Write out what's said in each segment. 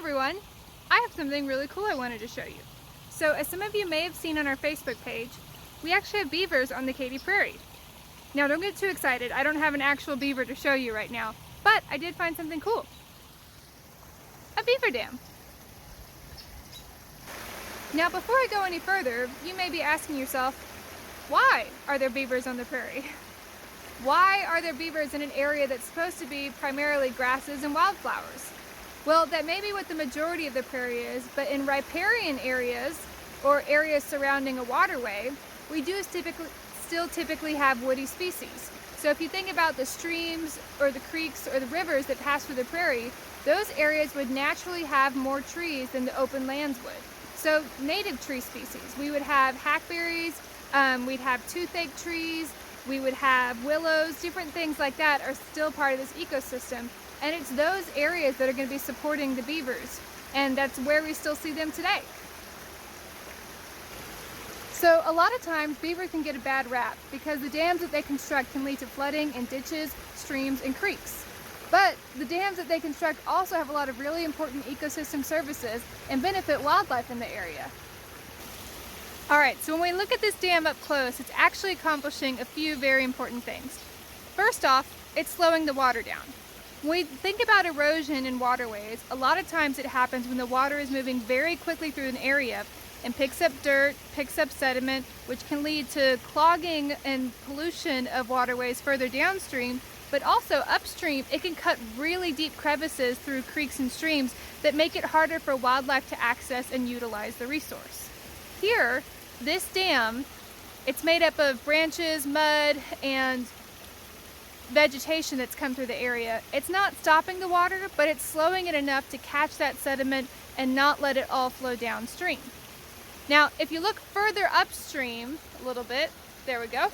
everyone! I have something really cool I wanted to show you. So as some of you may have seen on our Facebook page, we actually have beavers on the Katy Prairie. Now don't get too excited, I don't have an actual beaver to show you right now, but I did find something cool. A beaver dam. Now before I go any further, you may be asking yourself, why are there beavers on the prairie? Why are there beavers in an area that's supposed to be primarily grasses and wildflowers? Well, that may be what the majority of the prairie is, but in riparian areas, or areas surrounding a waterway, we do still typically have woody species. So if you think about the streams, or the creeks, or the rivers that pass through the prairie, those areas would naturally have more trees than the open lands would. So native tree species, we would have hackberries, we'd have toothache trees, we would have willows, different things like that are still part of this ecosystem. And it's those areas that are going to be supporting the beavers. And that's where we still see them today. So a lot of times beavers can get a bad rap because the dams that they construct can lead to flooding in ditches, streams, and creeks. But the dams that they construct also have a lot of really important ecosystem services and benefit wildlife in the area. Alright, so when we look at this dam up close, it's actually accomplishing a few very important things. First off, it's slowing the water down. When we think about erosion in waterways, a lot of times it happens when the water is moving very quickly through an area and picks up dirt, picks up sediment, which can lead to clogging and pollution of waterways further downstream, but also upstream, it can cut really deep crevices through creeks and streams that make it harder for wildlife to access and utilize the resource. Here, this dam, it's made up of branches, mud, and vegetation that's come through the area. It's not stopping the water, but it's slowing it enough to catch that sediment and not let it all flow downstream. Now, if you look further upstream a little bit, there we go,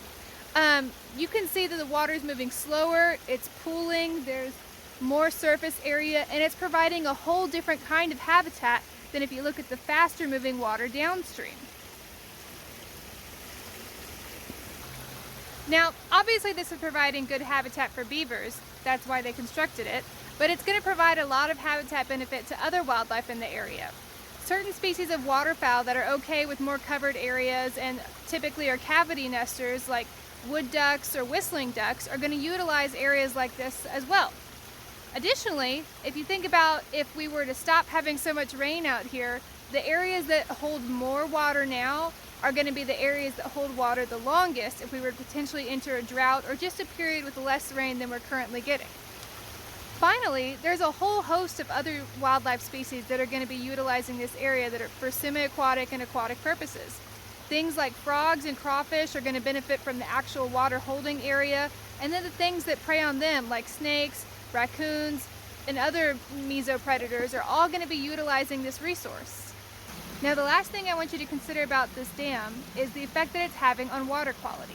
you can see that the water is moving slower, it's pooling, there's more surface area, and it's providing a whole different kind of habitat than if you look at the faster moving water downstream. Now, obviously this is providing good habitat for beavers, that's why they constructed it, but it's going to provide a lot of habitat benefit to other wildlife in the area. Certain species of waterfowl that are okay with more covered areas and typically are cavity nesters like wood ducks or whistling ducks are going to utilize areas like this as well. Additionally, if you think about if we were to stop having so much rain out here, the areas that hold more water now are going to be the areas that hold water the longest if we were to potentially enter a drought or just a period with less rain than we're currently getting. Finally, there's a whole host of other wildlife species that are going to be utilizing this area that are for semi-aquatic and aquatic purposes. Things like frogs and crawfish are going to benefit from the actual water holding area, and then the things that prey on them like snakes, raccoons, and other mesopredators are all going to be utilizing this resource. Now the last thing I want you to consider about this dam is the effect that it's having on water quality.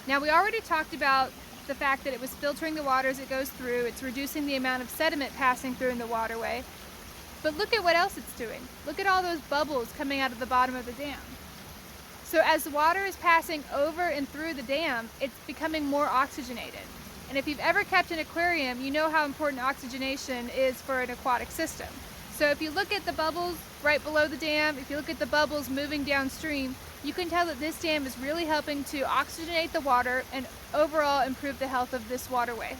Now we already talked about the fact that it was filtering the water as it goes through, it's reducing the amount of sediment passing through in the waterway, but look at what else it's doing. Look at all those bubbles coming out of the bottom of the dam. So as the water is passing over and through the dam, it's becoming more oxygenated. And if you've ever kept an aquarium, you know how important oxygenation is for an aquatic system. So if you look at the bubbles right below the dam, if you look at the bubbles moving downstream, you can tell that this dam is really helping to oxygenate the water and overall improve the health of this waterway.